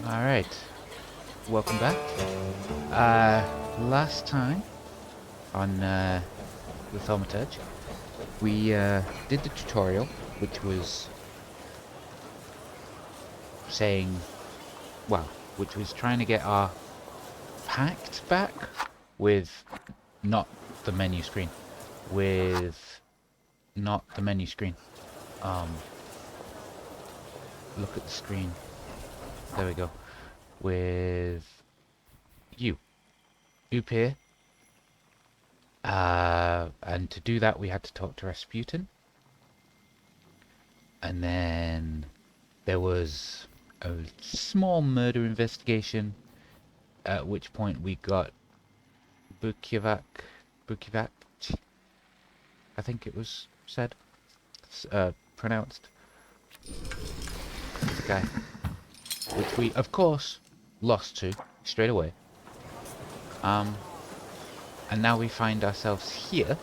Alright, welcome back. Last time on the Thaumaturge, we did the tutorial, which was saying, which was trying to get our pact back with not the menu screen, look at the screen. There we go. With you. Oop here. And to do that we had to talk to Rasputin. And then there was a small murder investigation, at which point we got Bukovac, I think it was said, pronounced. This guy. Which we, of course, lost to straight away. And now we find ourselves here,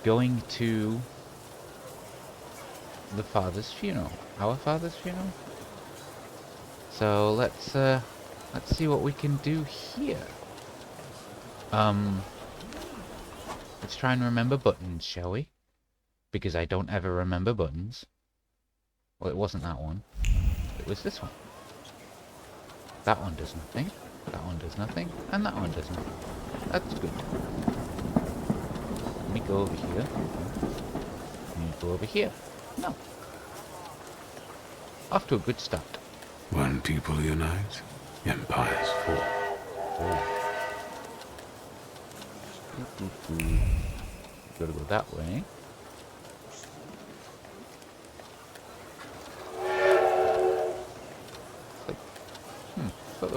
going to the father's funeral, our father's funeral. So let's see what we can do here. Let's try and remember buttons, shall we? Because I don't ever remember buttons. Well, it wasn't that one. It was this one. That one does nothing. That one does nothing. And that one does nothing. That's good. Let me go over here. Let me go over here. No. Off to a good start. When people unite, empires fall. Gotta go that way. Thought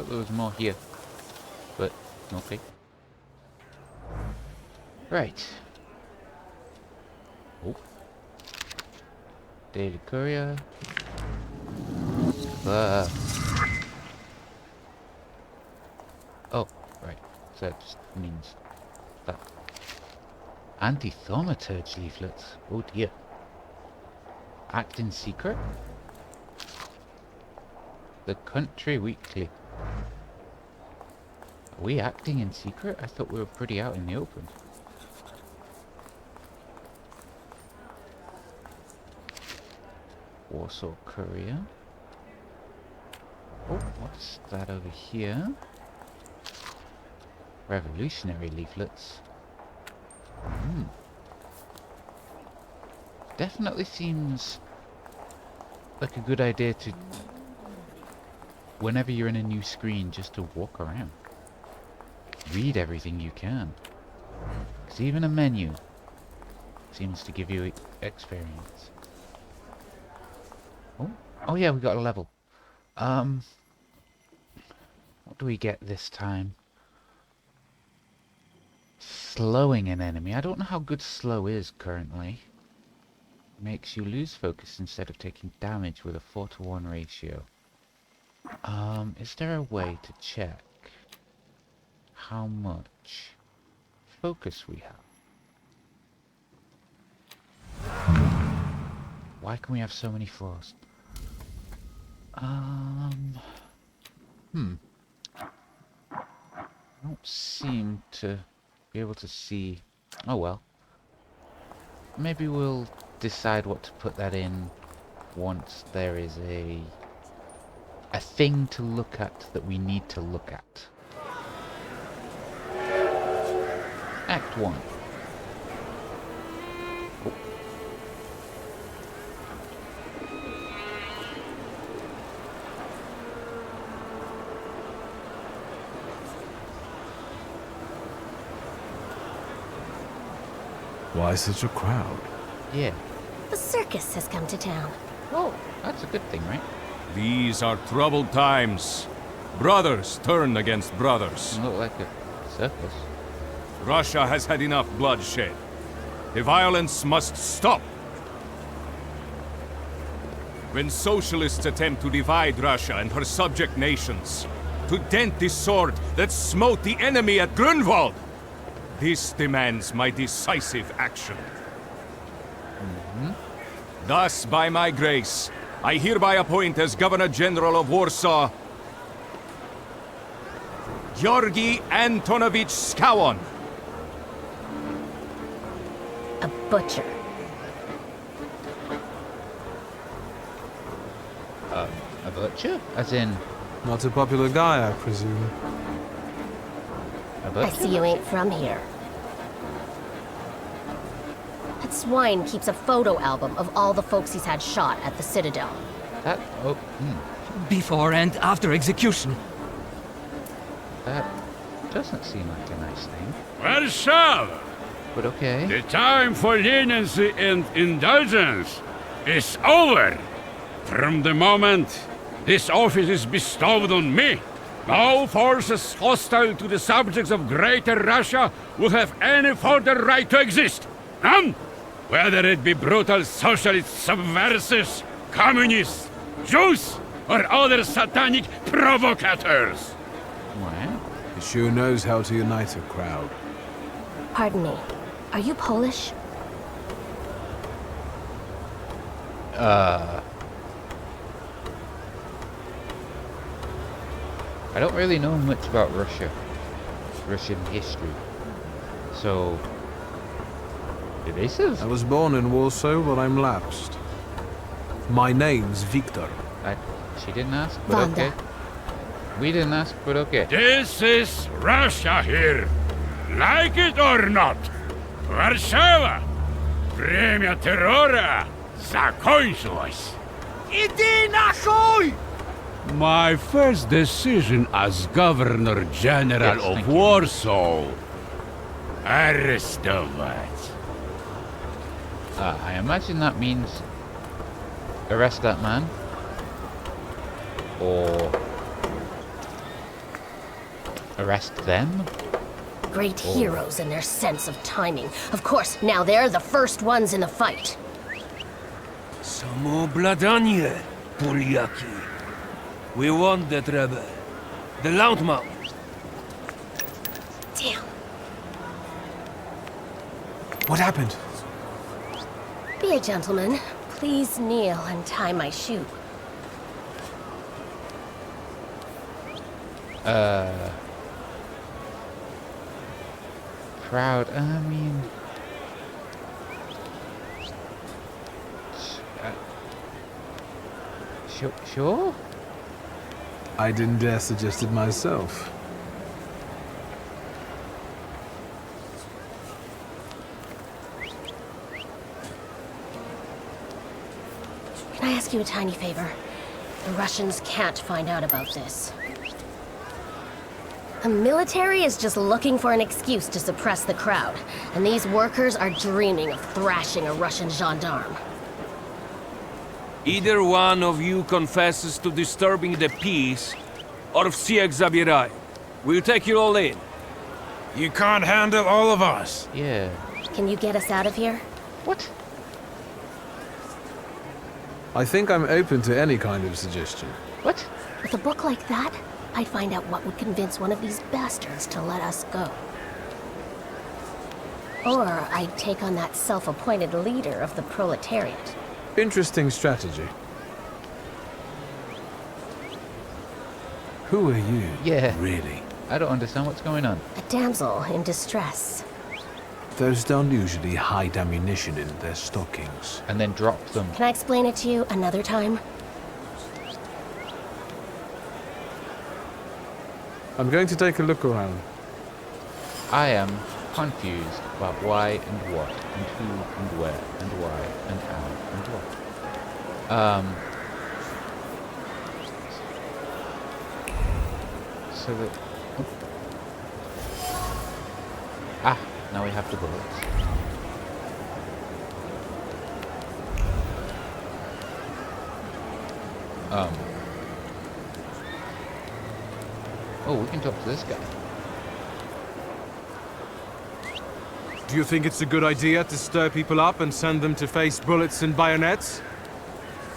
there was more here, but okay. Right. Oh. Daily courier. Oh, right. So that just means that. Anti-Thaumaturge leaflets. Oh dear. Act in secret? The Country Weekly. Are we acting in secret? I thought we were pretty out in the open. Warsaw Courier. Oh, what's that over here? Revolutionary leaflets. Definitely seems like a good idea to, whenever you're in a new screen, just to walk around. Read everything you can. Because even a menu seems to give you experience. Oh yeah, we got a level. What do we get this time? Slowing an enemy. I don't know how good slow is currently. Makes you lose focus instead of taking damage with a 4-to-1 ratio. Is there a way to check how much focus we have? Why can we have so many floors? I don't seem to be able to see. Oh well. Maybe we'll decide what to put that in once there is a thing to look at that we need to look at. Act 1. Oh. Why such a crowd? Yeah. The circus has come to town. Oh, that's a good thing, right? These are troubled times. Brothers turn against brothers. Doesn't look like a circus. Russia has had enough bloodshed. The violence must stop. When socialists attempt to divide Russia and her subject nations, to dent the sword that smote the enemy at Grunwald, this demands my decisive action. Thus, by my grace, I hereby appoint as Governor General of Warsaw Georgi Antonovich Skowon. A butcher. A butcher? As in, Not a popular guy, I presume. a I butcher? see you ain't from here. That swine keeps a photo album of all the folks he's had shot at the Citadel. That, Before and after execution. that doesn't seem like a nice thing. Warsaw! But okay. The time for leniency and indulgence is over. From the moment this office is bestowed on me, no forces hostile to the subjects of Greater Russia will have any further right to exist. None! Whether it be brutal socialist subversives, communists, Jews, or other satanic provocators. Well, He sure knows how to unite a crowd. Pardon me. Are you Polish? I don't really know much about Russia. Russian history. So, evasive? I was born in Warsaw, but I'm lapsed. My name's Victor. She didn't ask, but Wanda. okay. We didn't ask, but okay. This is Russia here. Like it or not. Warszawa! Время террора закончилось. Иди нахуй! My first decision as Governor General Yes, thank of you. Warsaw. Arrestować. I imagine that means arrest that man. Or arrest them. Great heroes in their sense of timing. Of course, now they're the first ones in the fight. Samoobladanie, Poliaki. We want that rebel. The Loudmouth. Damn. What happened? Be a gentleman. Please kneel and tie my shoe. Crowd, I mean... Sure? I didn't dare suggest it myself. Can I ask you a tiny favor? The Russians can't find out about this. The military is just looking for an excuse to suppress the crowd, and these workers are dreaming of thrashing a Russian gendarme. Either one of you confesses to disturbing the peace, or всех забирай. We'll take you all in. You can't handle all of us. Yeah. Can you get us out of here? What? I think I'm open to any kind of suggestion. What? With a book like that, I'd find out what would convince one of these bastards to let us go. Or I'd take on that self-appointed leader of the proletariat. Interesting strategy. Who are you? Yeah. Really? I don't understand what's going on. A damsel in distress. Those don't usually hide ammunition in their stockings. And then drop them. Can I explain it to you another time? I'm going to take a look around. I am confused about why and what, and who and where, and why and how and what. So that... Ah, now we have the bullets. Oh, we can talk to this guy. Do you think it's a good idea to stir people up and send them to face bullets and bayonets?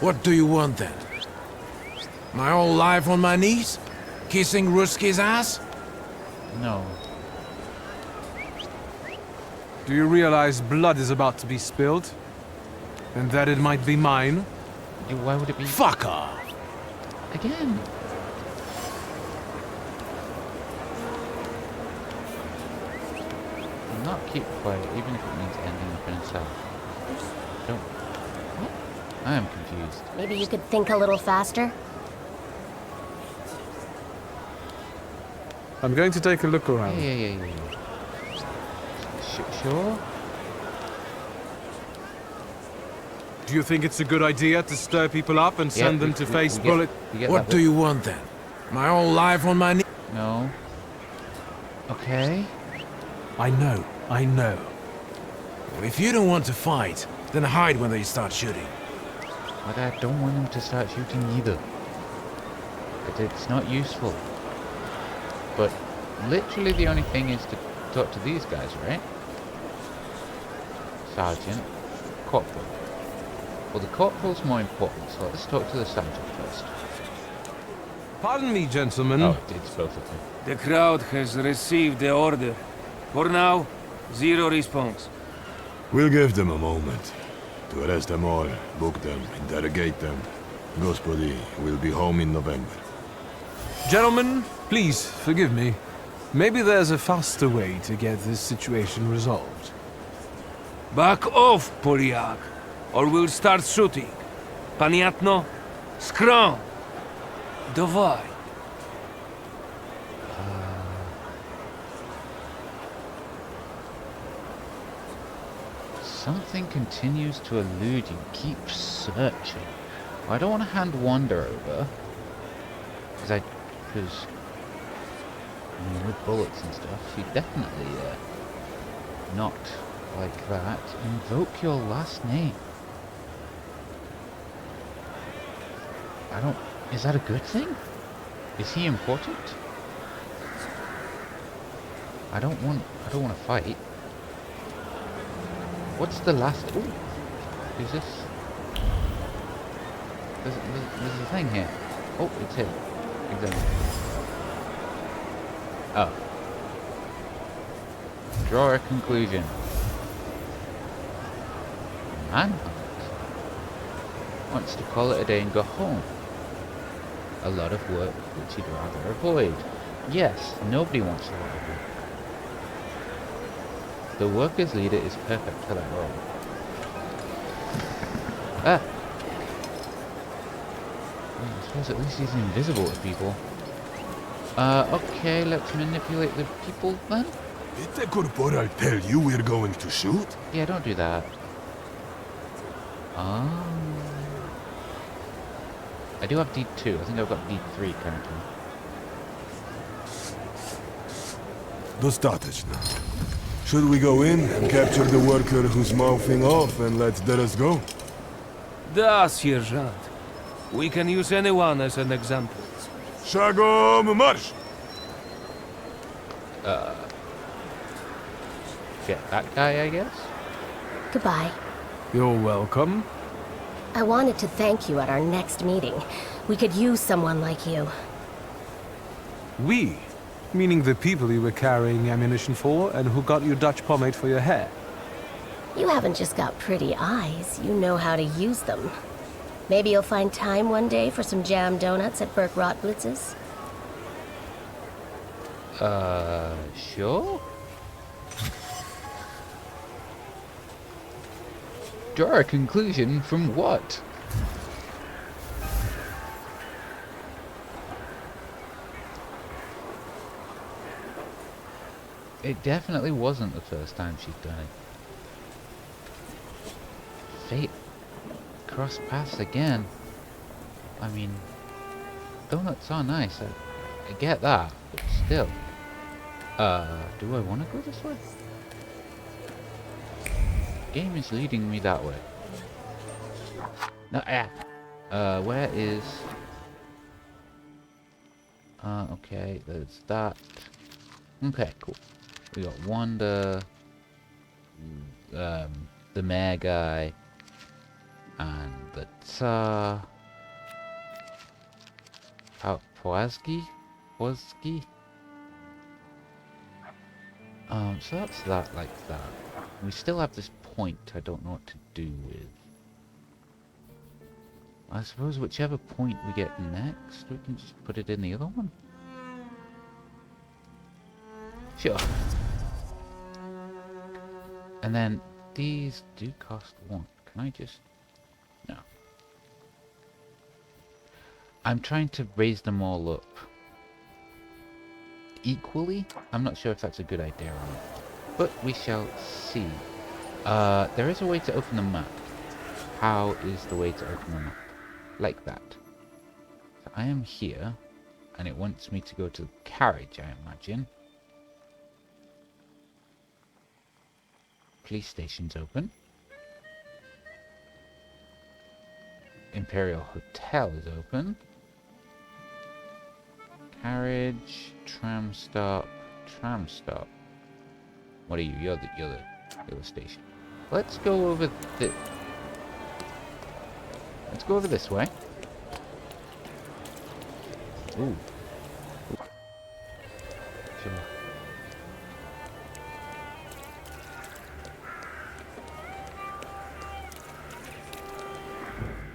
What do you want then? My whole life on my knees? Kissing Ruski's ass? No. Do you realize blood is about to be spilled? And that it might be mine? Why would it be... Fuck off! Again? Do not keep quiet, even if it means ending up in itself. Don't... What? I am confused. Maybe you could think a little faster? I'm going to take a look around. Yeah. Sure? Do you think it's a good idea to stir people up and send them to face bullet? What do you want then? My whole life on my knees? No. Okay. I know. If you don't want to fight, then hide when they start shooting. But I don't want them to start shooting either. It's not useful. But literally the only thing is to talk to these guys, right? Sergeant, Corporal. Well, the Corporal's more important, so let's talk to the Sergeant first. Pardon me, gentlemen. Oh, it's both of them. The crowd has received the order. For now, zero response. We'll give them a moment to arrest them all, book them, interrogate them. Gospodi will be home in November. Gentlemen, please forgive me. Maybe there's a faster way to get this situation resolved. Back off, Polyak, or we'll start shooting. Paniatno, scrum. Dawaj. Something continues to elude you. Keep searching. Well, I don't want to hand Wander over. Because I mean, with bullets and stuff, you definitely not like that. Invoke your last name. Is that a good thing? Is he important? I don't want to fight. What's the last... Ooh. Who's this? There's a thing here. Oh, it's him. Exactly. Oh. Draw a conclusion. Manhunt. Wants to call it a day and go home. A lot of work which he'd rather avoid. Yes, nobody wants a lot of work. The workers' leader is perfect for that role. Ah! Well, I suppose at least he's invisible to people. Okay, let's manipulate the people then? Did the corporal tell you we're going to shoot? Yeah, don't do that. I do have D2. I think I've got D3 currently. Достаточно. Should we go in and capture the worker who's mouthing off and let Deras go? Da, Sergeant. We can use anyone as an example. Szagom marsz! Get that guy, I guess? Goodbye. You're welcome. I wanted to thank you at our next meeting. We could use someone like you. We? Meaning the people you were carrying ammunition for and who got you Dutch pomade for your hair. You haven't just got pretty eyes, you know how to use them. Maybe you'll find time one day for some jam donuts at Burke Rotblitz's? Sure? Draw a conclusion from what? It definitely wasn't the first time she'd done it. Fate cross paths again. I mean, donuts are nice. I get that, but still. Do I want to go this way? Game is leading me that way. No, where is... okay, there's that. Okay, cool. We got Wanda, the mayor guy, and the Tsar. Pwazki? So that's that like that. We still have this point I don't know what to do with. I suppose whichever point we get next, we can just put it in the other one. Sure. And then these do cost 1. Can I just... No. I'm trying to raise them all up equally. I'm not sure if that's a good idea or not. But we shall see. There is a way to open the map. How is the way to open the map? Like that. So I am here, and it wants me to go to the carriage, I imagine. Police station's open. Imperial Hotel is open. Carriage, tram stop, tram stop. What are you? You're the station. Let's go over the... Let's go over this way. Ooh. Sure.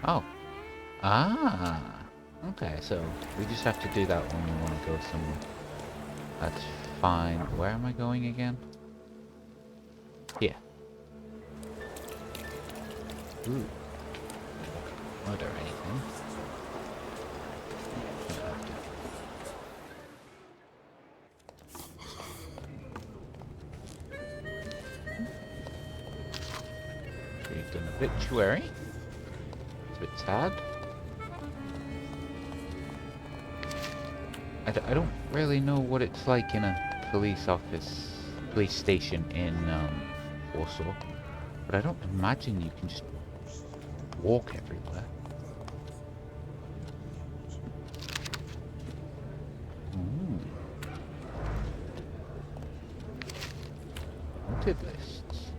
Oh. Ah. Okay, so we just have to do that when we want to go somewhere. That's fine. Where am I going again? Here. Ooh. Mud or anything. Gonna have to. We've done obituary. It's a bit sad. I don't really know what it's like in a police station in Warsaw, but I don't imagine you can just walk everywhere. Wanted lists.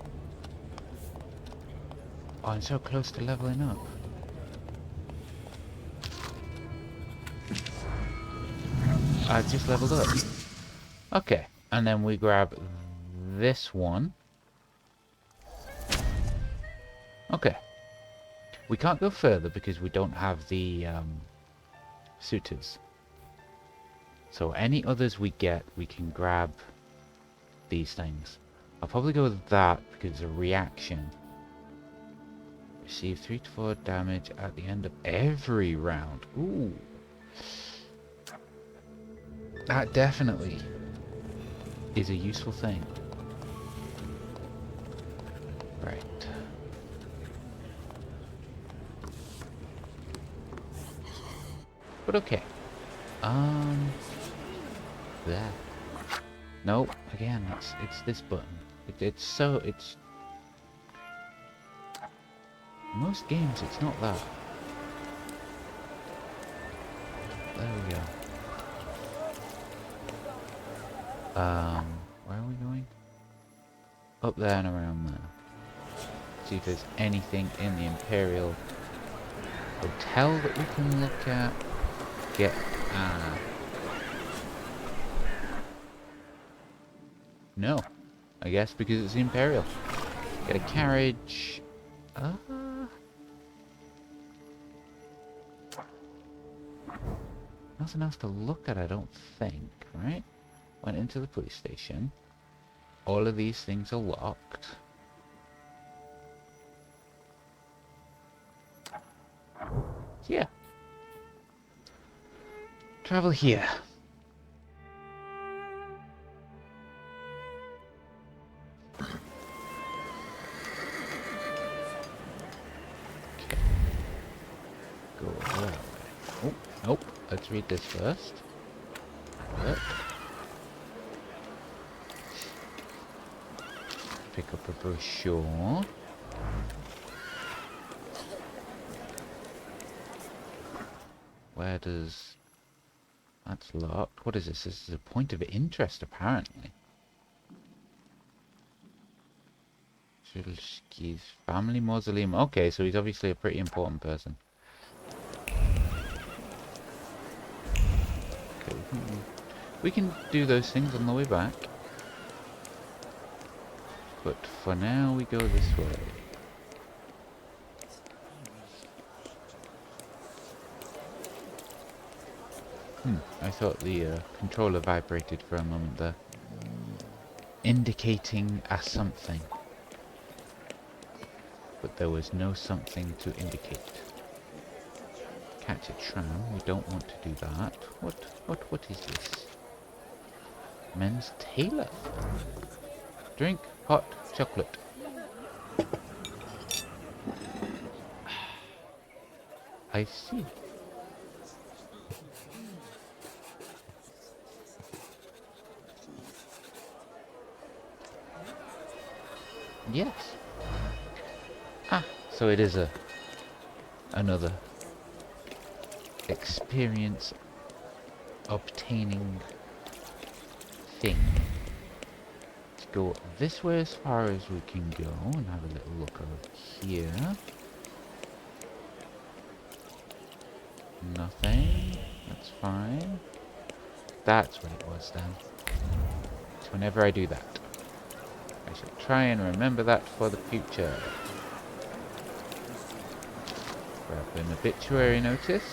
Oh, I'm so close to leveling up. I've just leveled up. Okay, and then we grab this one. Okay. We can't go further because we don't have the suitors. So any others we get, we can grab these things. I'll probably go with that because it's a reaction. Receive 3 to 4 damage at the end of every round. Ooh. That definitely is a useful thing. Right. But okay. There. No, again, it's this button. It's most games it's not that. There we go. Where are we going? Up there and around there. See if there's anything in the Imperial Hotel that we can look at. No. I guess because it's the Imperial. Get a carriage. Nothing else to look at, I don't think, right? Went into the police station. All of these things are locked. Yeah. Travel here. Okay. Go that way. Oh, nope. Let's read this first. Yep. Pick up a brochure. Where does... That's locked. What is this? This is a point of interest, apparently. Shulski's family mausoleum. Okay, so he's obviously a pretty important person. Okay, we can do those things on the way back. But for now, we go this way. I thought the controller vibrated for a moment there. Indicating a something. But there was no something to indicate. Catch a tram. We don't want to do that. What is this? Men's tailor. Drink hot chocolate. I see. Yes. Ah, so it is another experience obtaining thing. Let's go this way as far as we can go and have a little look over here. Nothing. That's fine. That's what it was then. So whenever I do that, I shall try and remember that for the future. Grab an obituary notice.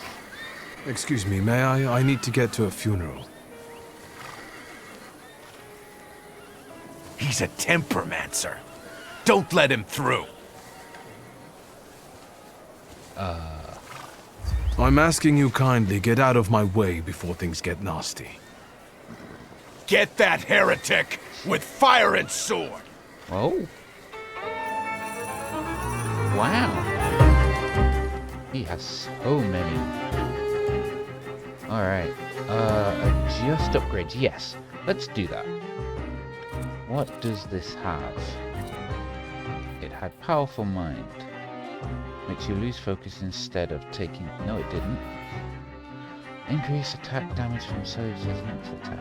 Excuse me, may I? I need to get to a funeral. He's a tempermancer. Don't let him through. I'm asking you kindly, get out of my way before things get nasty. Get that heretic with fire and sword. Oh. Wow. He has so many. Alright. Adjust upgrades. Yes. Let's do that. What does this have? It had powerful mind. Makes you lose focus instead of taking... No, it didn't. Increase attack damage from soldiers' next attack.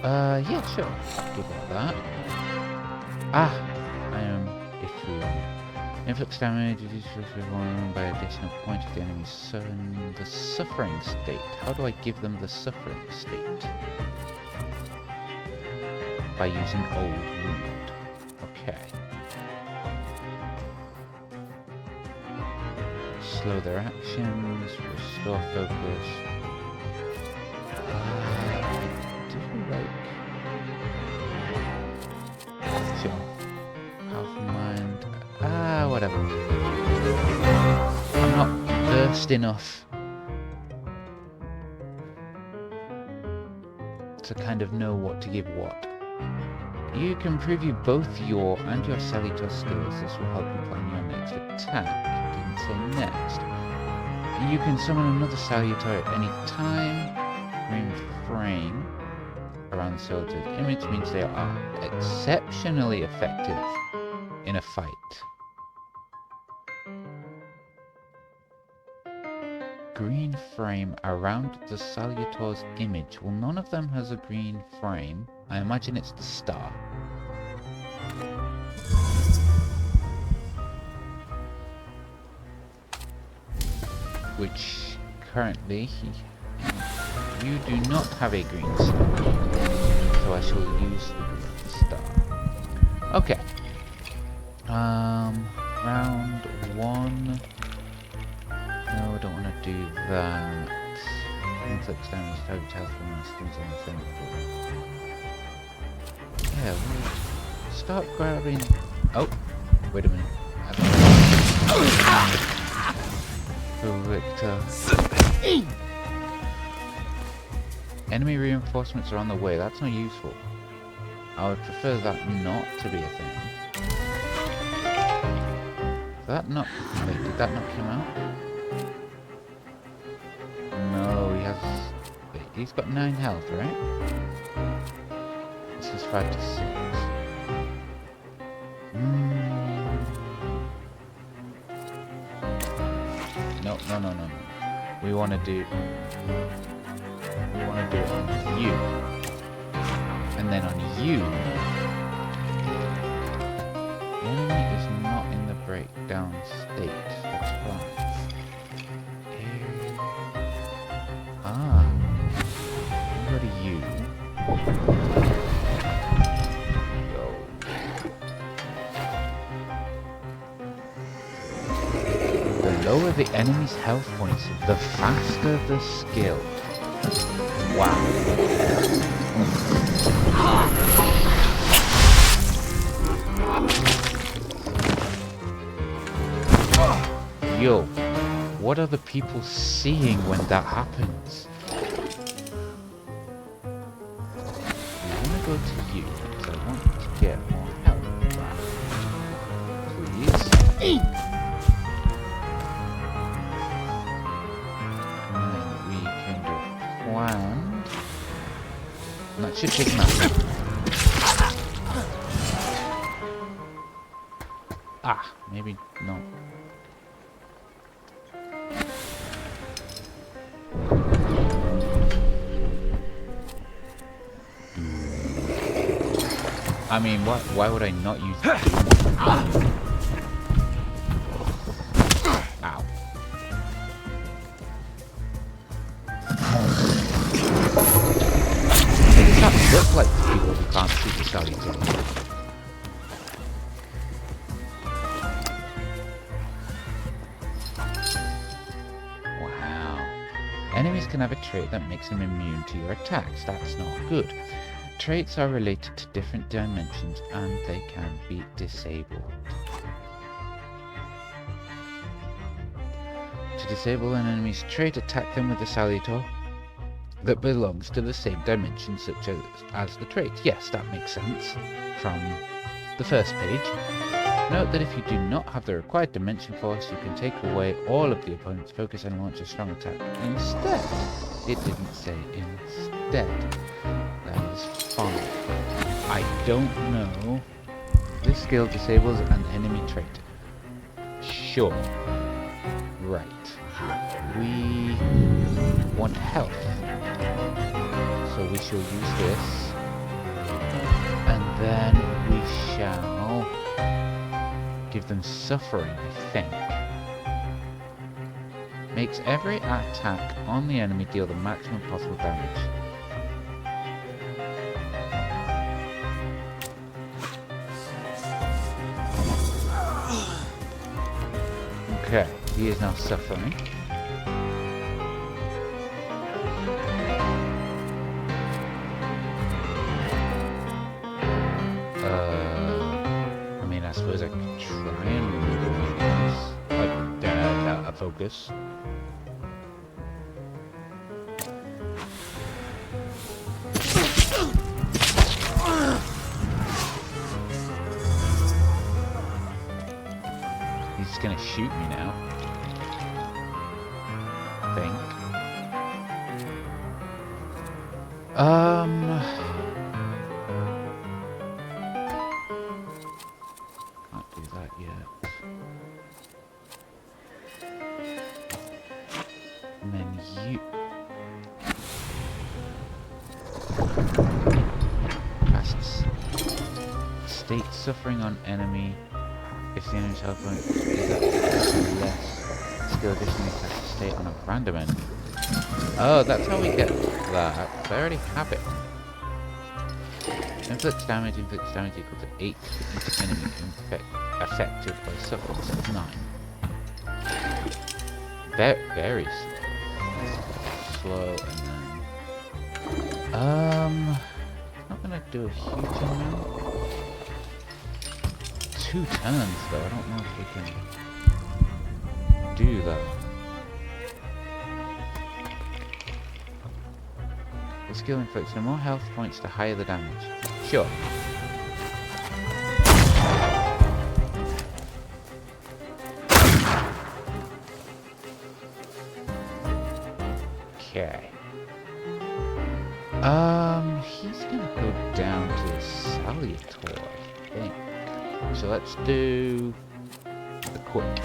Yeah, sure. I'll give it that. Ah! I am a fool. Inflicts damage reduced by additional point of the enemy's the suffering state. How do I give them the suffering state? By using old wound. Okay. Slow their actions, restore focus. Do you like... Sure. Powerful mind. Whatever. I'm not versed enough to kind of know what to give what. You can preview both your and your Salutor skills. This will help you plan your next attack. Didn't say next. You can summon another Salutor at any time. Green frame around the Salutor's image means they are exceptionally effective in a fight. Green frame around the Salutor's image. Well, none of them has a green frame. I imagine it's the star. Which currently you do not have a green star. So I shall use the green star. Okay. Round one. No, I don't want to do that. Inflicts damage, target health and skills on the frame. Yeah, we'll start grabbing. Oh, wait a minute. Victor. Enemy reinforcements are on the way. That's not useful. I would prefer that not to be a thing. That not... Wait, did that not come out? No, he has... Wait, he's got 9 health, right? This is 5 to 6. No. We want to do... We want to do it on you. And then on you... The enemy is not in the breakdown state. That's right. Go to you. Go. The lower the enemy's health points, the faster the skill. Wow. Yo, what are the people seeing when that happens? We want to go to you because I want to get more health back. Please. And then we can do planned. And that should take him out. Ah, maybe not. I mean, why would I not use Ow. What does that look like to people who can't see the salutation? Wow. Enemies can have a trait that makes them immune to your attacks. That's not good. Traits are related to different dimensions and they can be disabled. To disable an enemy's trait, attack them with a salutor that belongs to the same dimension such as the trait. Yes, that makes sense from the first page. Note that if you do not have the required dimension force, you can take away all of the opponent's focus and launch a strong attack instead. It didn't say instead. That is fine. I don't know. This skill disables an enemy trait. Sure. Right. We want health. So we shall use this. And then we shall give them suffering, I think. Makes every attack on the enemy deal the maximum possible damage. Okay, he is now suffering. I mean, I suppose I could try and remove a focus. He's gonna shoot me now. I think. Can't do that yet. And then you casts state suffering on enemy. If the enemy's health point is at less, skill additionally casts a state on a random enemy. Oh, that's how we get that. I already have it. Inflicts damage equal to 8 to each enemy affected by suffering. So 9. Very slow, and then not gonna do a huge amount. 2 turns though, I don't know if we can do that. The skill inflicts no more health points the higher the damage. Sure. Okay. He's gonna go down to the Salutor, I think. So let's do the quick.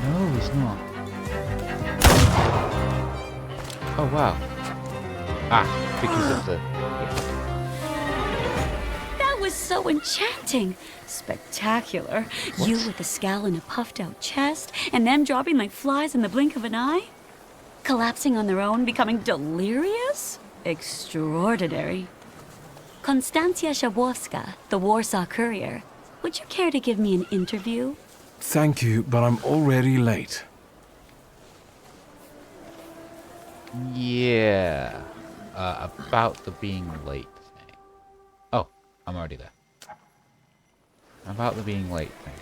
No, he's not. Oh wow. Ah, because of the... Yeah. That was so enchanting. Spectacular. What? You with a scowl and a puffed out chest, and them dropping like flies in the blink of an eye? Collapsing on their own, becoming delirious? Extraordinary. Konstantia Shabowska, the Warsaw Courier. Would you care to give me an interview? Thank you, but I'm already late. Yeah. About the being late thing. Oh, I'm already there. About the being late thing.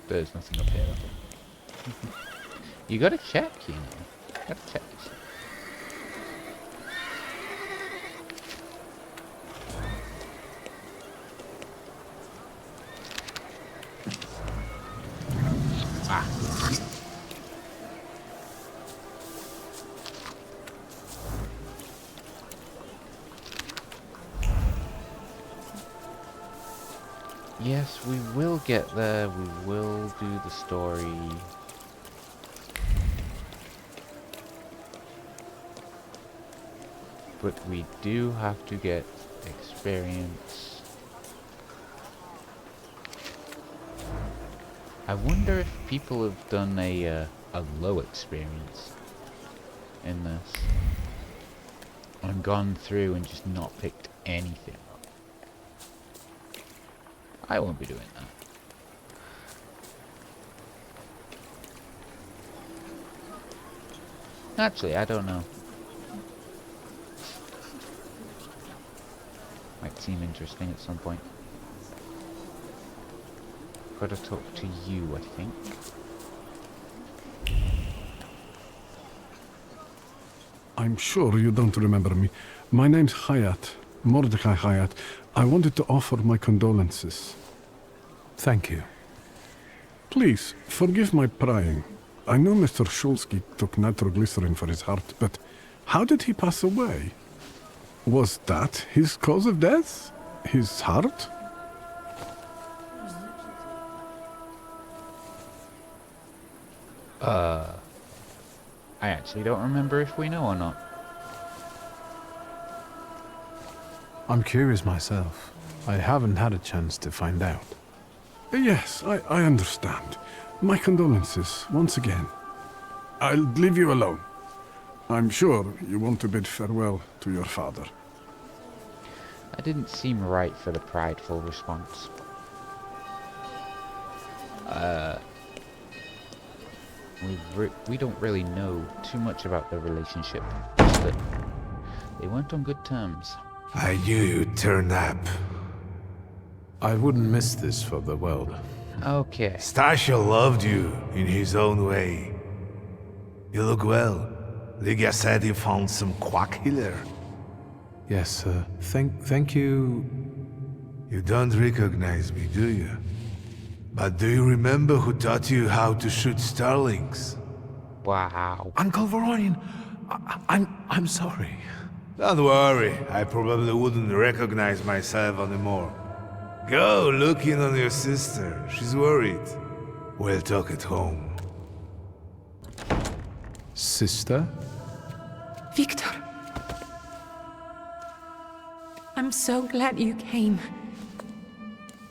There's nothing up here. You gotta check, you know. You gotta check this. Ah. Yes, we will get there. We will do the story. But we do have to get experience. I wonder if people have done a low experience in this. And gone through and just not picked anything up. I won't be doing that. Actually, I don't know. Might seem interesting at some point. Gotta talk to you, I think. I'm sure you don't remember me. My name's Hayat, Mordecai Hayat. I wanted to offer my condolences. Thank you. Please, forgive my prying. I know Mr. Shulsky took nitroglycerin for his heart, but how did he pass away? Was that his cause of death? His heart? I actually don't remember if we know or not. I'm curious myself. I haven't had a chance to find out. Yes, I understand. My condolences, once again. I'll leave you alone. I'm sure you want to bid farewell to your father. That didn't seem right for the prideful response. We don't really know too much about the relationship. Just that they weren't on good terms. I knew you'd turn up. I wouldn't miss this for the world. Okay. Stasha loved you in his own way. You look well. Lygia said you found some quack healer. Yes, sir. Thank you. You don't recognize me, do you? But do you remember who taught you how to shoot starlings? Wow. Uncle Voronian, I'm sorry. Don't worry, I probably wouldn't recognize myself anymore. Go look in on your sister, she's worried. We'll talk at home. Sister? Victor! I'm so glad you came.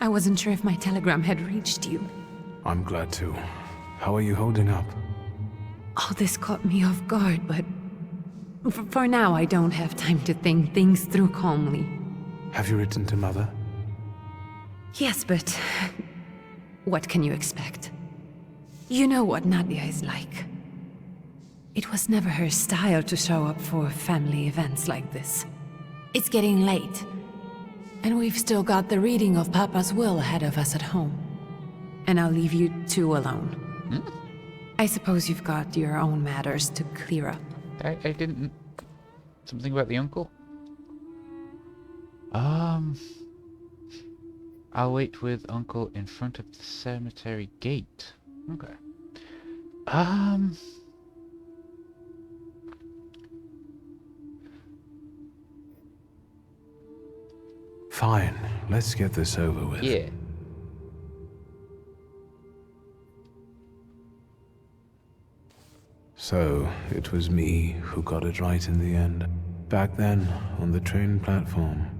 I wasn't sure if my telegram had reached you. I'm glad too. How are you holding up? All this caught me off guard, but... For now, I don't have time to think things through calmly. Have you written to Mother? Yes, but... what can you expect? You know what Nadia is like. It was never her style to show up for family events like this. It's getting late. And we've still got the reading of Papa's will ahead of us at home. And I'll leave you two alone. Hmm? I suppose you've got your own matters to clear up. I didn't... Something about the uncle? I'll wait with Uncle in front of the cemetery gate. Okay. Fine, let's get this over with. Yeah. So, it was me who got it right in the end. Back then, on the train platform,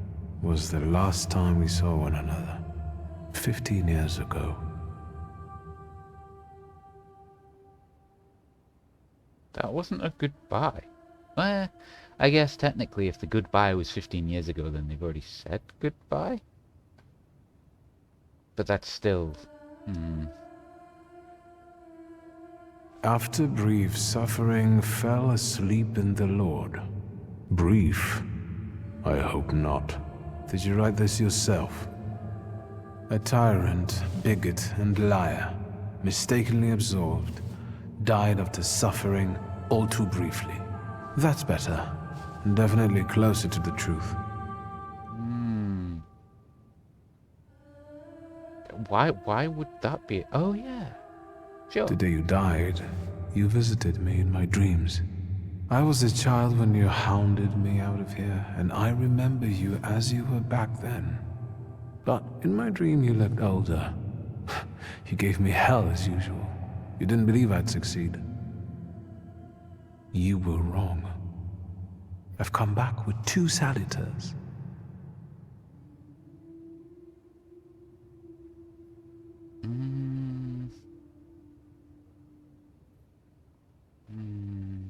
was the last time we saw one another. 15 years ago. That wasn't a goodbye. I guess technically if the goodbye was 15 years ago, then they've already said goodbye. But that's still... After brief suffering, fell asleep in the Lord. Brief? I hope not. Did you write this yourself? A tyrant, bigot, and liar, mistakenly absolved, died after suffering all too briefly. That's better. Definitely closer to the truth. Why would that be? Oh, yeah. Sure. The day you died, you visited me in my dreams. I was a child when you hounded me out of here, and I remember you as you were back then. But in my dream you looked older. You gave me hell as usual. You didn't believe I'd succeed. You were wrong. I've come back with 2 saluters.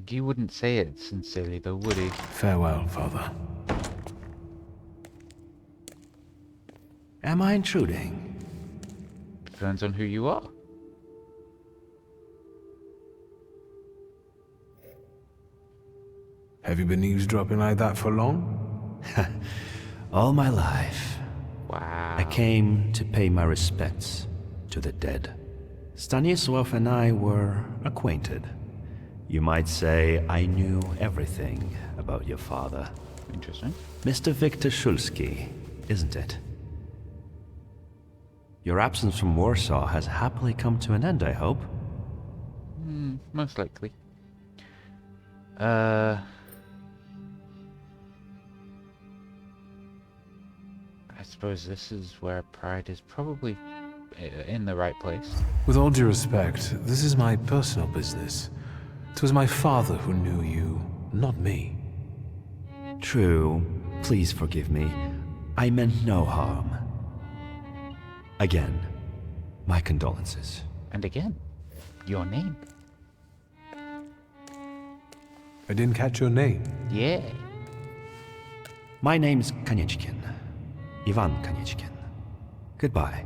He wouldn't say it sincerely though, would he? Farewell, Father. Am I intruding? Depends on who you are. Have you been eavesdropping like that for long? All my life. Wow. I came to pay my respects to the dead. Stanisław and I were acquainted. You might say I knew everything about your father. Interesting. Mr. Victor Szulski, isn't it? Your absence from Warsaw has happily come to an end, I hope. Most likely. I suppose this is where pride is probably in the right place. With all due respect, this is my personal business. It was my father who knew you, not me. True. Please forgive me. I meant no harm. Again, my condolences. And again, your name. I didn't catch your name. Yeah. My name's Kanieczkin. Ivan Kanieczkin. Goodbye.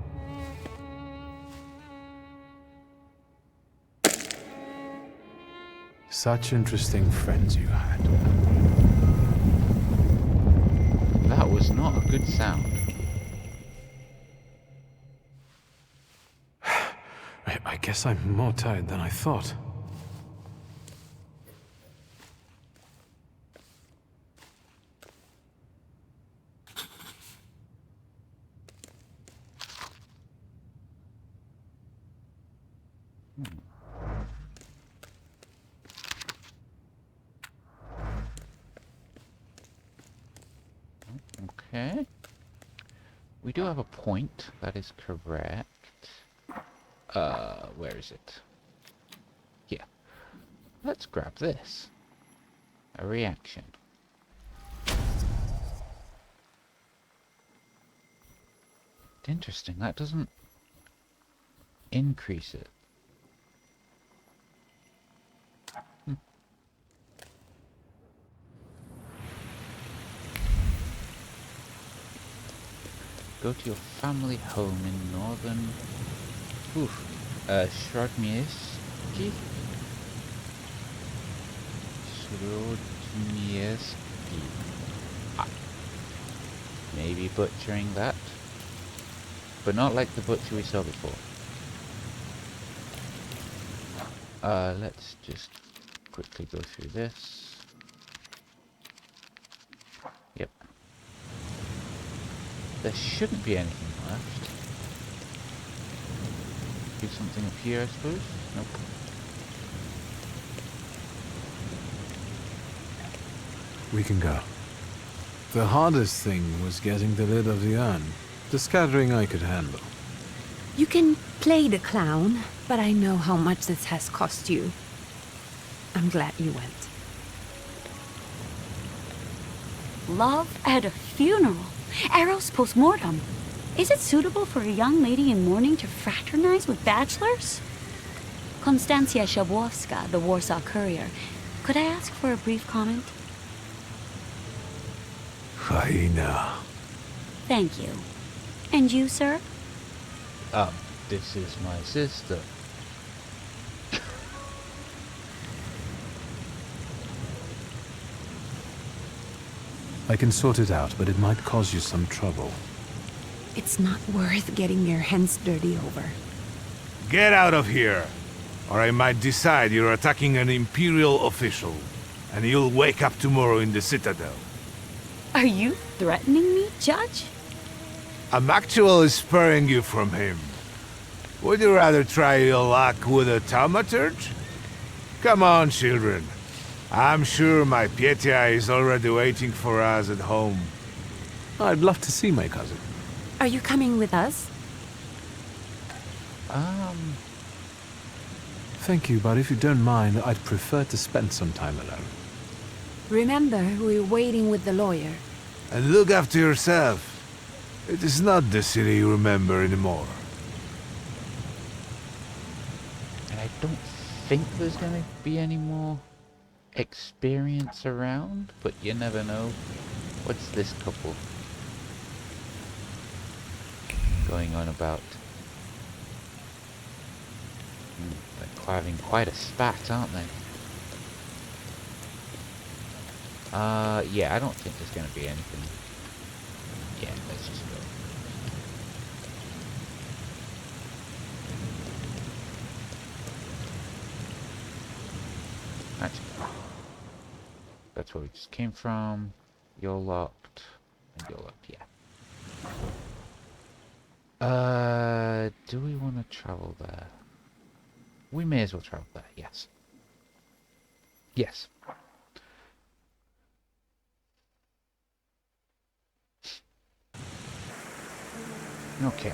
Such interesting friends you had. That was not a good sound. I guess I'm more tired than I thought. Okay. We do have a point, that is correct. Where is it? Here. Let's grab this. A reaction. Interesting, that doesn't increase it. Go to your family home in northern... Śródmieście? Śródmieści. Maybe butchering that. But not like the butcher we saw before. Let's just quickly go through this. Yep. There shouldn't be anything left. Do something up here, I suppose? Nope. We can go. The hardest thing was getting the lid of the urn. The scattering I could handle. You can play the clown, but I know how much this has cost you. I'm glad you went. Love at a funeral. Eros post-mortem. Is it suitable for a young lady in mourning to fraternize with bachelors? Konstancja Szabłowska, the Warsaw Courier. Could I ask for a brief comment? Hyena. Thank you. And you, sir? This is my sister. I can sort it out, but it might cause you some trouble. It's not worth getting your hands dirty over. Get out of here, or I might decide you're attacking an Imperial official, and you'll wake up tomorrow in the Citadel. Are you threatening me, Judge? I'm actually sparing you from him. Would you rather try your luck with a Thaumaturge? Come on, children. I'm sure my Pietia is already waiting for us at home. I'd love to see my cousin. Are you coming with us? Thank you, but if you don't mind, I'd prefer to spend some time alone. Remember, we're waiting with the lawyer. And look after yourself. It is not the city you remember anymore. And I don't think there's going to be any more experience around, but you never know. What's this couple going on about? They're having quite a spat, aren't they? Yeah, I don't think there's going to be anything. Yeah, let's just go. Actually, that's where we just came from. You're locked. And you're locked, yeah. Do we want to travel there? We may as well travel there, yes. Yes. Okay.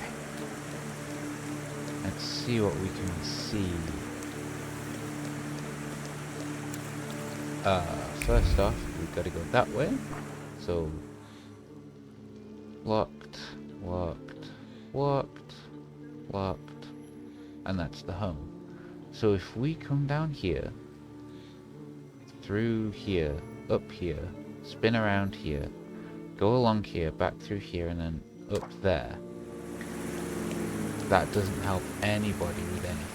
Let's see what we can see. First off, we've got to go that way. So, locked, locked, locked, locked, and that's the home. So if we come down here, through here, up here, spin around here, go along here, back through here, and then up there, that doesn't help anybody with anything.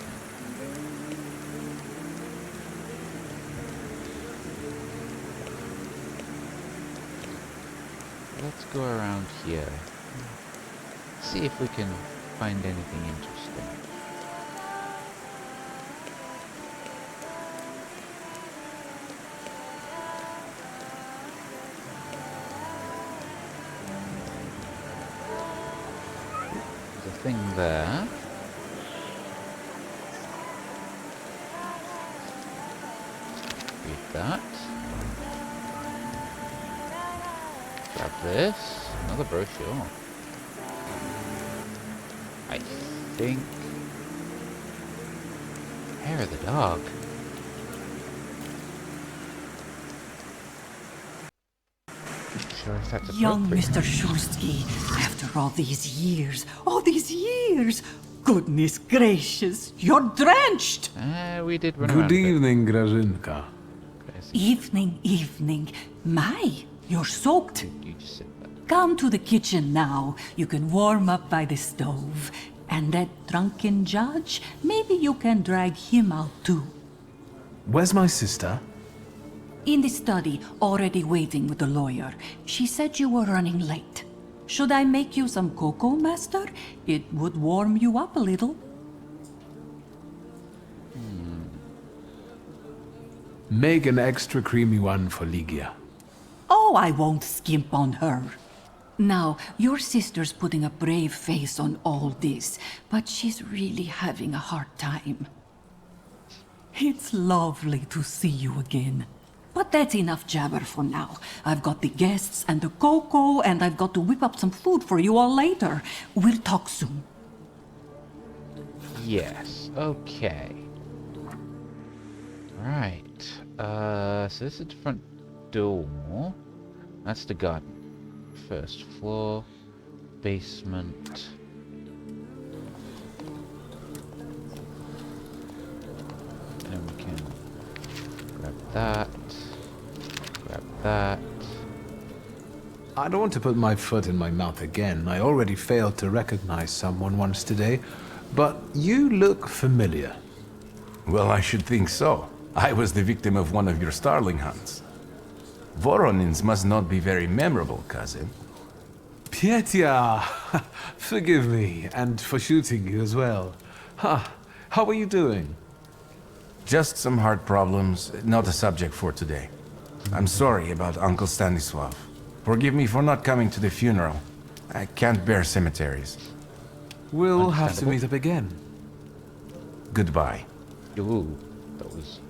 Let's go around here. See if we can find anything interesting. There's a thing there. Read that. Grab this. Another brochure. I think... Hair of the dog. Sure if that's Young appropriate. Mr. Shulsky, after all these years, goodness gracious, you're drenched! We did run around Good a bit. evening, Grażynka. Evening. My, you're soaked. You just sit there. Come to the kitchen now. You can warm up by the stove. And that drunken judge, maybe you can drag him out too. Where's my sister? In the study, already waiting with the lawyer. She said you were running late. Should I make you some cocoa, master? It would warm you up a little. Make an extra creamy one for Ligia. Oh, I won't skimp on her. Now, your sister's putting a brave face on all this, but she's really having a hard time. It's lovely to see you again. But that's enough jabber for now. I've got the guests and the cocoa, and I've got to whip up some food for you all later. We'll talk soon. Yes, okay. Right. So this is the front door. That's the garden. First floor. Basement. And we can grab that. Grab that. I don't want to put my foot in my mouth again. I already failed to recognize someone once today, but you look familiar. Well, I should think so. I was the victim of one of your starling hunts. Voronins must not be very memorable, cousin. Pietia! Forgive me, and for shooting you as well. How are you doing? Just some heart problems, not a subject for today. I'm sorry about Uncle Stanislav. Forgive me for not coming to the funeral. I can't bear cemeteries. We'll have to meet up again. Goodbye. Ooh, that was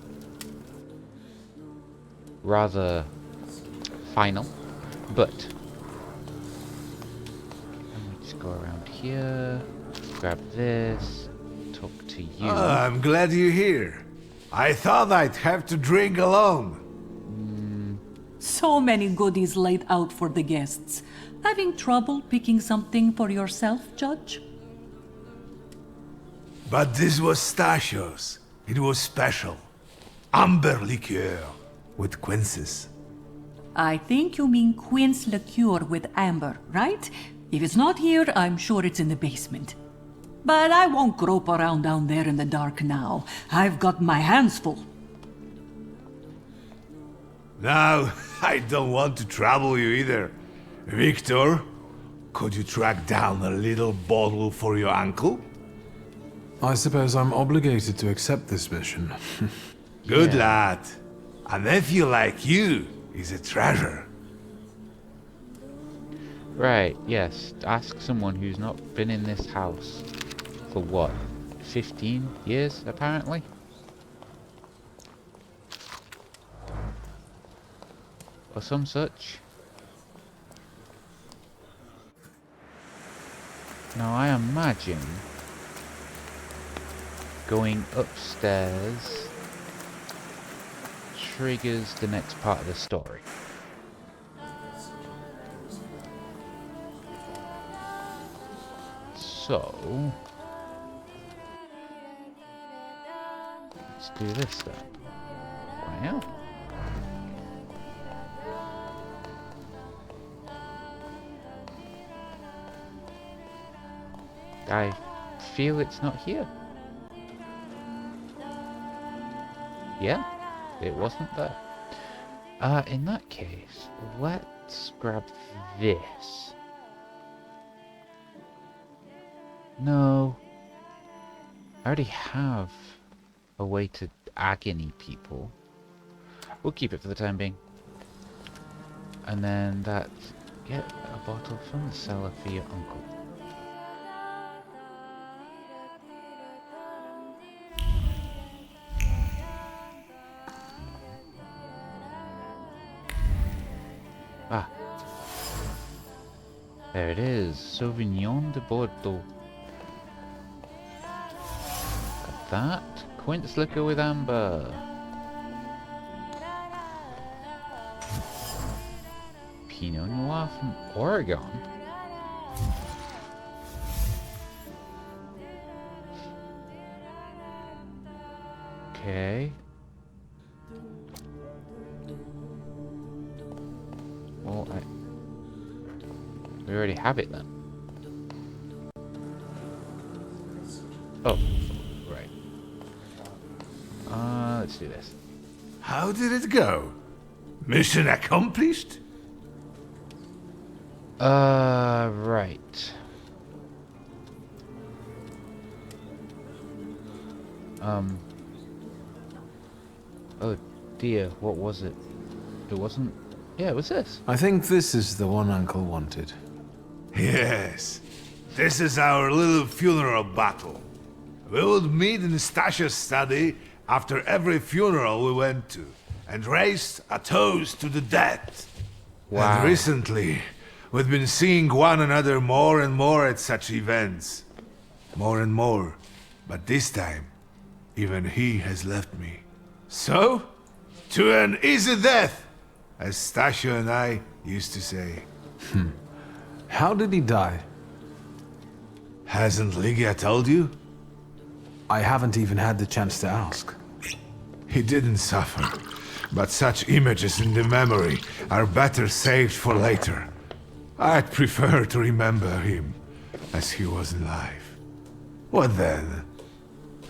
rather final, but let me just go around here, grab this, talk to you. I'm glad you're here. I thought I'd have to drink alone. So many goodies laid out for the guests. Having trouble picking something for yourself, Judge? But this was Stasios. It was special. Amber liqueur with quinces. I think you mean quince liqueur with amber, right? If it's not here, I'm sure it's in the basement. But I won't grope around down there in the dark now. I've got my hands full. Now, I don't want to trouble you either. Victor, could you track down a little bottle for your uncle? I suppose I'm obligated to accept this mission. Good lad. A nephew like you is a treasure. Right, yes. Ask someone who's not been in this house for what? 15 years, apparently? Or some such. Now I imagine going upstairs triggers the next part of the story. So let's do this then. Wow. I feel it's not here. Yeah, it wasn't there. In that case, let's grab this. No. I already have a way to agony people. We'll keep it for the time being. And then that's... get a bottle from the cellar for your uncle. Ah. There it is. Sauvignon de Bordeaux. Got that. Quince liquor with amber. Pinot Noir from Oregon. Okay. Well, we already have it then. Oh, right. Let's do this. How did it go? Mission accomplished? Right. Oh dear, what was it? It wasn't... Yeah, it was this. I think this is the one Uncle wanted. Yes. This is our little funeral battle. We would meet in Stasia's study after every funeral we went to, and raised a toast to the dead. Wow. And recently, we've been seeing one another more and more at such events. More and more. But this time, even he has left me. So, to an easy death, as Stasia and I used to say. How did he die? Hasn't Lygia told you? I haven't even had the chance to ask. He didn't suffer, but such images in the memory are better saved for later. I'd prefer to remember him as he was alive. What then?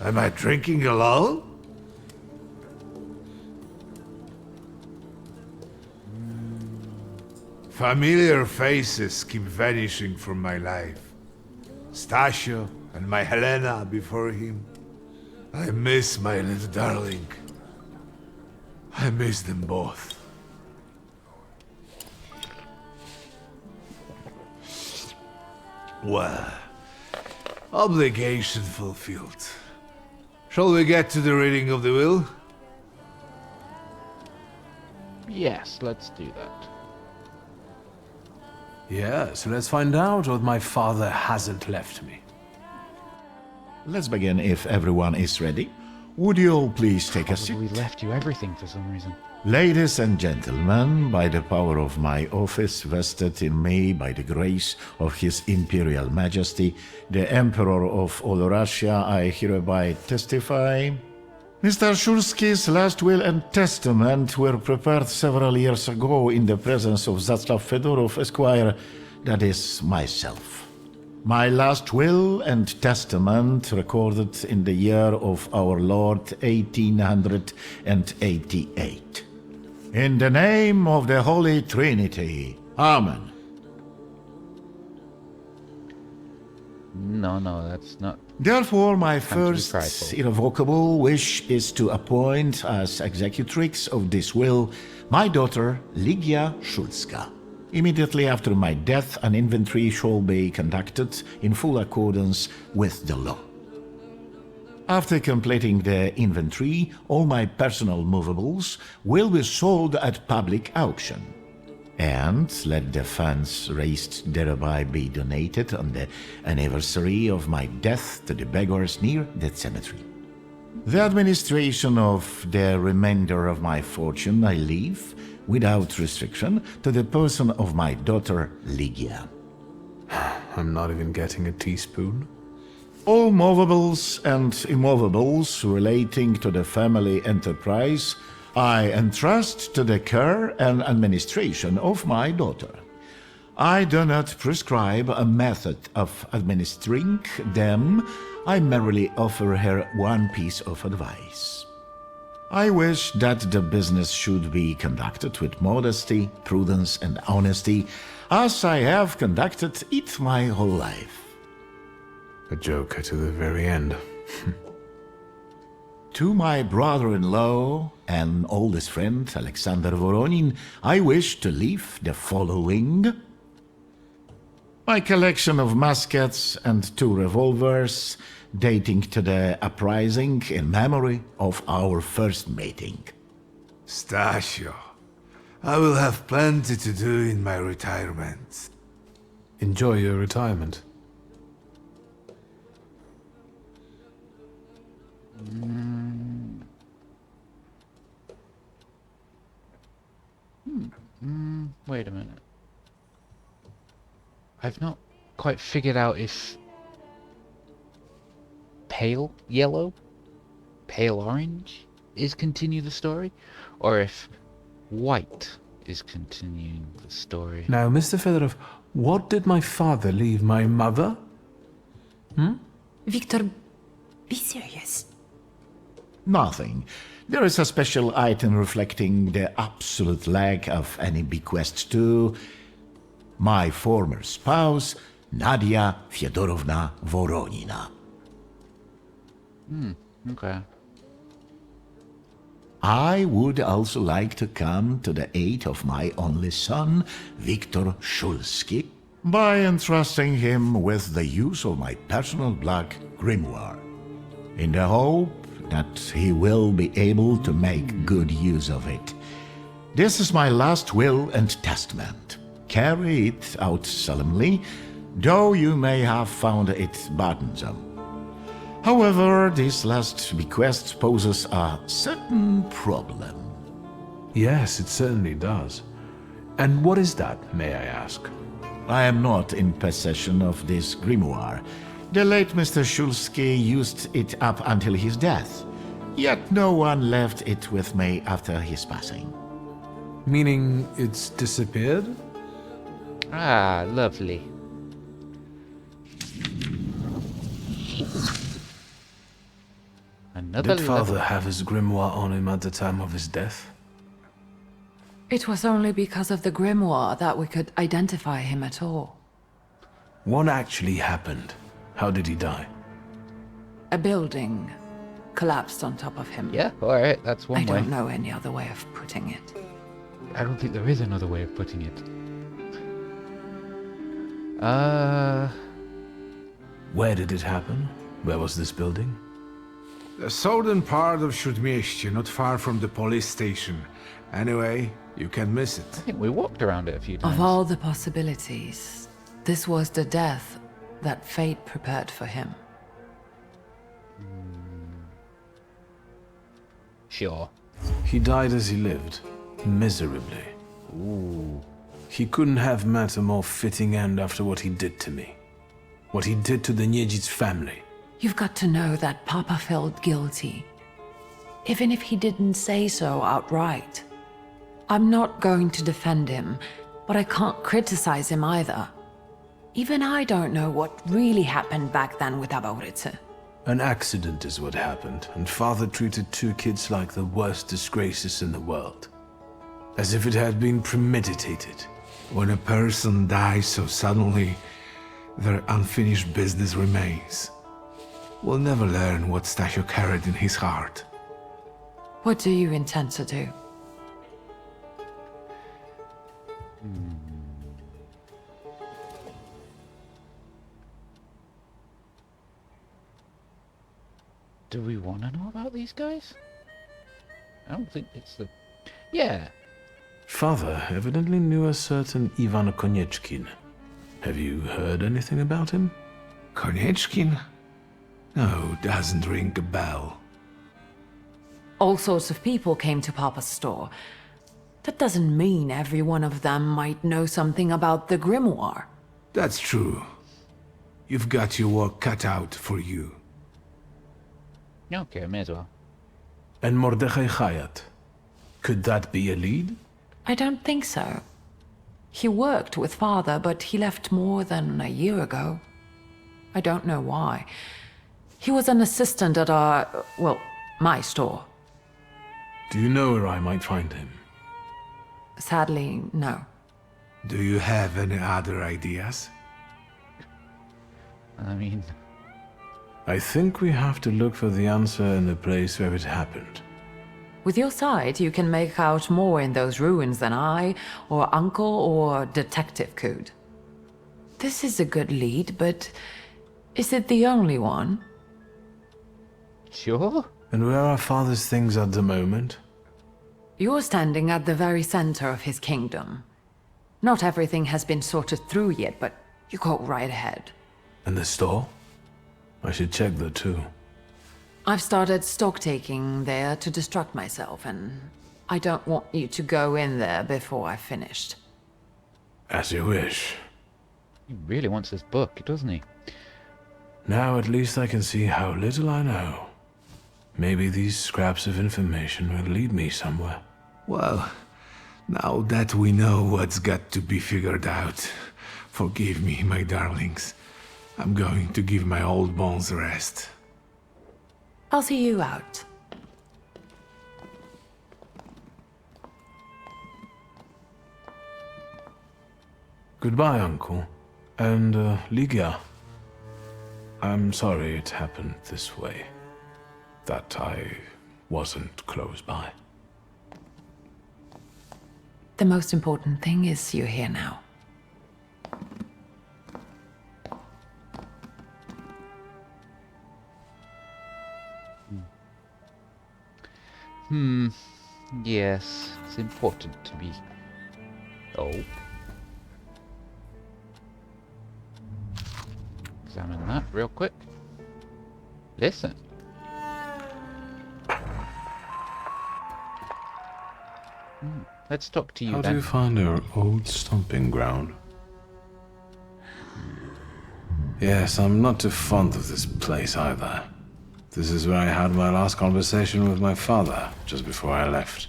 Am I drinking alone? Familiar faces keep vanishing from my life. Stasio and my Helena before him. I miss my little darling. I miss them both. Well, obligation fulfilled. Shall we get to the reading of the will? Yes, let's do that. Yes, let's find out what my father hasn't left me. Let's begin if everyone is ready. Would you all please take a seat? We left you everything for some reason. Ladies and gentlemen, by the power of my office vested in me by the grace of His Imperial Majesty, the Emperor of all Russia, I hereby testify. Mr. Shulski's last will and testament were prepared several years ago in the presence of Zaslav Fedorov, Esquire, that is, myself. My last will and testament recorded in the year of our Lord 1888. In the name of the Holy Trinity. Amen. No, that's not... Therefore, my time to be first prideful. irrevocable wish is to appoint as executrix of this will my daughter, Ligia Szulska. Immediately after my death, an inventory shall be conducted in full accordance with the law. After completing the inventory, all my personal movables will be sold at public auction. And let the funds raised thereby be donated on the anniversary of my death to the beggars near the cemetery. The administration of the remainder of my fortune I leave, without restriction, to the person of my daughter Ligia. I'm not even getting a teaspoon. All movables and immovables relating to the family enterprise I entrust to the care and administration of my daughter. I do not prescribe a method of administering them. I merely offer her one piece of advice. I wish that the business should be conducted with modesty, prudence, and honesty, as I have conducted it my whole life. A joker to the very end. To my brother-in-law and oldest friend, Alexander Voronin, I wish to leave the following: my collection of muskets and 2 revolvers, dating to the uprising in memory of our first meeting. Stasio, I will have plenty to do in my retirement. Enjoy your retirement. Wait a minute. I've not quite figured out if pale yellow, pale orange is continue the story, or if white is continuing the story. Now, Mr. Fedorov, what did my father leave my mother? Victor, be serious. Nothing. There is a special item reflecting the absolute lack of any bequest to my former spouse, Nadia Fyodorovna Voronina. Okay. I would also like to come to the aid of my only son, Viktor Shulski, by entrusting him with the use of my personal black grimoire, in the hope that he will be able to make good use of it. This is my last will and testament. Carry it out solemnly, though you may have found it burdensome. However, this last bequest poses a certain problem. Yes, it certainly does. And what is that, may I ask? I am not in possession of this grimoire. The late Mr. Shulski used it up until his death, yet no one left it with me after his passing. Meaning it's disappeared? Ah, lovely. Another Did Father level. have his grimoire on him at the time of his death? It was only because of the grimoire that we could identify him at all. What actually happened? How did he die? A building collapsed on top of him. Yeah, alright, that's one I way. don't know any other way of putting it. I don't think there is another way of putting it. Where did it happen? Where was this building? The southern part of Śródmieście, not far from the police station. Anyway, you can miss it. I think we walked around it a few times. Of all the possibilities, this was the death that fate prepared for him. Sure. He died as he lived, miserably. Ooh. He couldn't have met a more fitting end after what he did to me. What he did to the Niedzic's family. You've got to know that Papa felt guilty, even if he didn't say so outright. I'm not going to defend him, but I can't criticize him either. Even I don't know what really happened back then with Abauritze. An accident is what happened, and Father treated two kids like the worst disgraces in the world. As if it had been premeditated. When a person dies so suddenly, their unfinished business remains. We'll never learn what Stasio carried in his heart. What do you intend to do? Do we want to know about these guys? I don't think it's the... Yeah. Father evidently knew a certain Ivan Konieczkin. Have you heard anything about him? Konieczkin? No, doesn't ring a bell. All sorts of people came to Papa's store. That doesn't mean every one of them might know something about the grimoire. That's true. You've got your work cut out for you. Okay, may as well. And Mordechai Chayat. Could that be a lead? I don't think so. He worked with Father, but he left more than a year ago. I don't know why. He was an assistant at my store. Do you know where I might find him? Sadly, no. Do you have any other ideas? I mean... I think we have to look for the answer in the place where it happened. With your sight, you can make out more in those ruins than I, or Uncle, or Detective could. This is a good lead, but is it the only one? Sure. And where are Father's things at the moment? You're standing at the very center of his kingdom. Not everything has been sorted through yet, but you go right ahead. And the store? I should check that too. I've started stock-taking there to distract myself, and I don't want you to go in there before I've finished. As you wish. He really wants this book, doesn't he? Now at least I can see how little I know. Maybe these scraps of information will lead me somewhere. Well, now that we know what's got to be figured out, forgive me, my darlings. I'm going to give my old bones a rest. I'll see you out. Goodbye, Uncle. And, Ligia. I'm sorry it happened this way. That I wasn't close by. The most important thing is you're here now. Yes, it's important to be... Oh. Examine that real quick. Listen. Let's talk to you How then. do you find our old stomping ground? Yes, I'm not too fond of this place either. This is where I had my last conversation with my father, just before I left.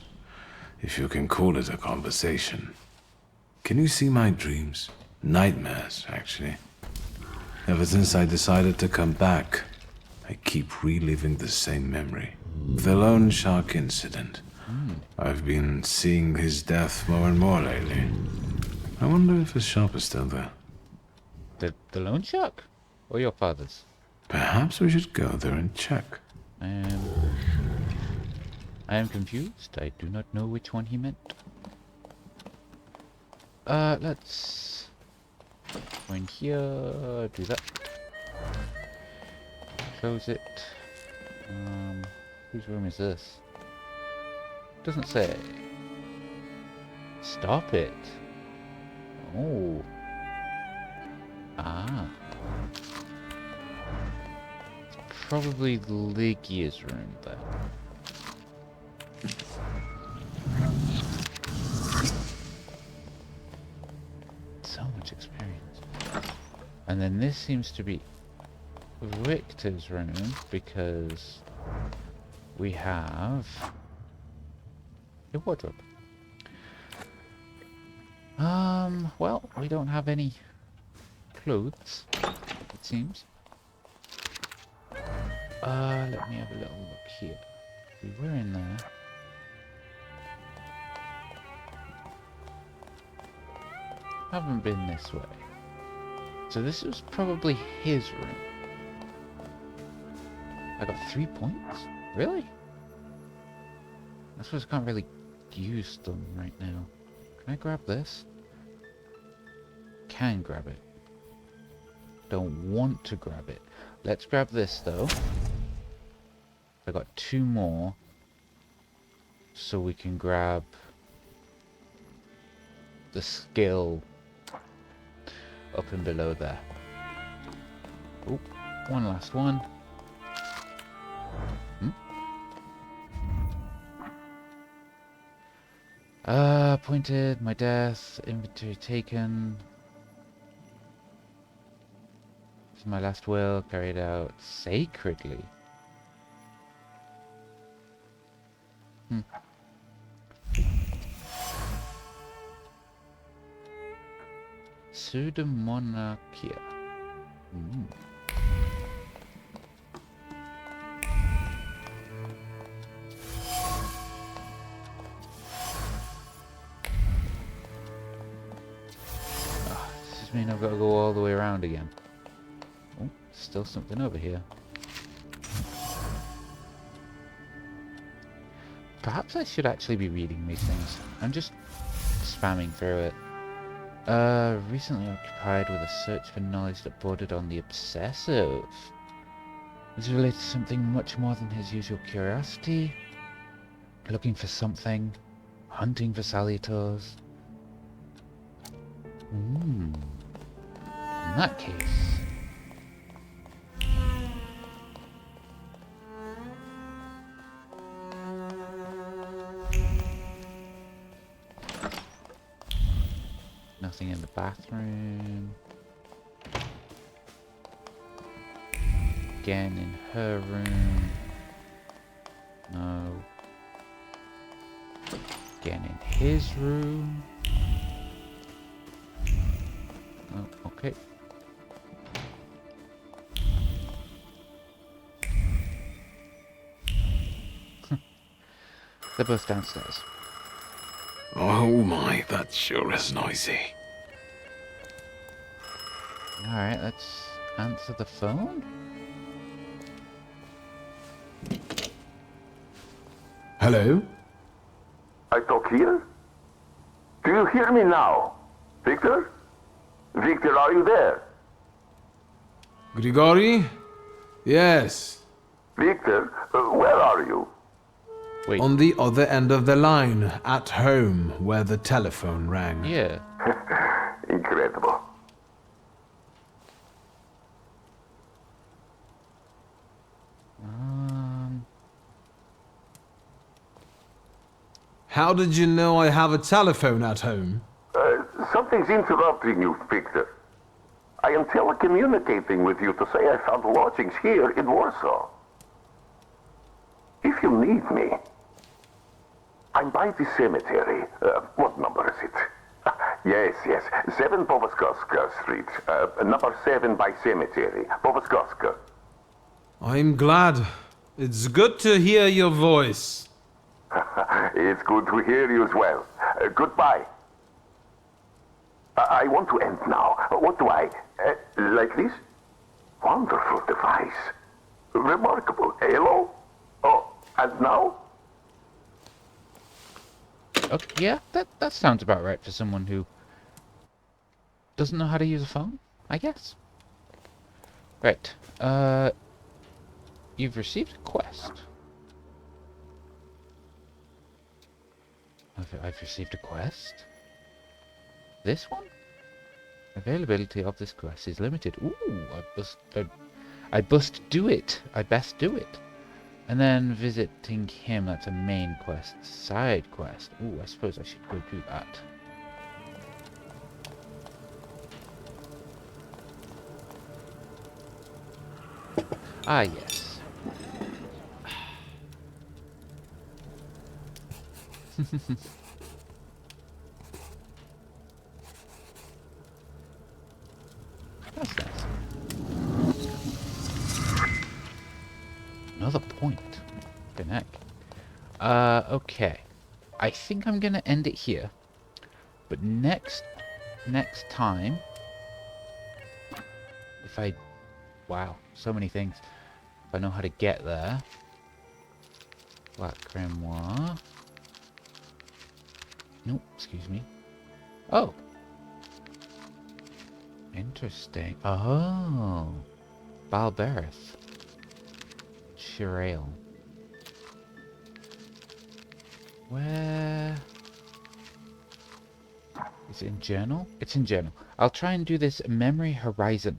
If you can call it a conversation. Can you see my dreams? Nightmares, actually. Ever since I decided to come back, I keep reliving the same memory. The loan shark incident. I've been seeing his death more and more lately. I wonder if his shop is still there. The loan shark? Or your father's? Perhaps we should go there and check. I am confused. I do not know which one he meant. Let's go in here, do that. Close it. Whose room is this? Doesn't say. Stop it. Oh. Ah. It's probably Lygia's room then. So much experience. And then this seems to be Victor's room because we have a wardrobe. Well, we don't have any clothes, it seems. Let me have a little look here. We were in there. Haven't been this way. So this was probably his room. I got 3 points? Really? I suppose I can't really use them right now. Can I grab this? Can grab it. Don't want to grab it. Let's grab this though. I got 2 more. So we can grab the skill up and below there. Oh, one last one. Appointed, my death, inventory taken. This is my last will, carried out sacredly. Pseudomonarchia. This means I've got to go all the way around again. Oh, still something over here. Perhaps I should actually be reading these things. I'm just spamming through it. Recently occupied with a search for knowledge that bordered on the obsessive. This related to something much more than his usual curiosity. Looking for something. Hunting for salutors. In that case... Nothing in the bathroom. Again in her room. No. Again in his room. Oh, okay. They're both downstairs. Oh my, that sure is noisy. Alright, let's answer the phone. Hello? I talk here? Do you hear me now? Victor? Victor, are you there? Grigori? Yes. Victor, where are you? Wait. On the other end of the line, at home, where the telephone rang. Yeah. Incredible. How did you know I have a telephone at home? Something's interrupting you, Victor. I am telecommunicating with you to say I found lodgings here in Warsaw. If you need me, I'm by the cemetery. What number is it? Yes, yes. 7 Povoskoska Street. Number 7 by cemetery. Povoskoska. I'm glad. It's good to hear your voice. It's good to hear you as well. Goodbye. I want to end now. What do I... like this? Wonderful device. Remarkable. Hello? Oh, and now? Okay, yeah, that sounds about right for someone who doesn't know how to use a phone, I guess. Right, you've received a quest. I've received a quest? This one? Availability of this quest is limited. Ooh, I bust do it. I best do it. And then visiting him, that's a main quest. Side quest. Ooh, I suppose I should go do that. Ah, yes. That's nice. Another point. Good heck. Okay. I think I'm gonna end it here. But next time, if I... Wow, so many things. If I know how to get there. Black Grimoire. Nope, excuse me. Oh. Interesting. Oh. Balberith. Shirael. Where... Is it in journal? It's in journal. I'll try and do this Memory Horizon.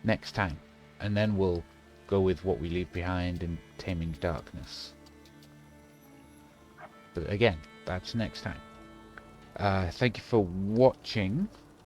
Next time. And then we'll go with what we leave behind in Taming Darkness. But again, that's next time. Thank you for watching.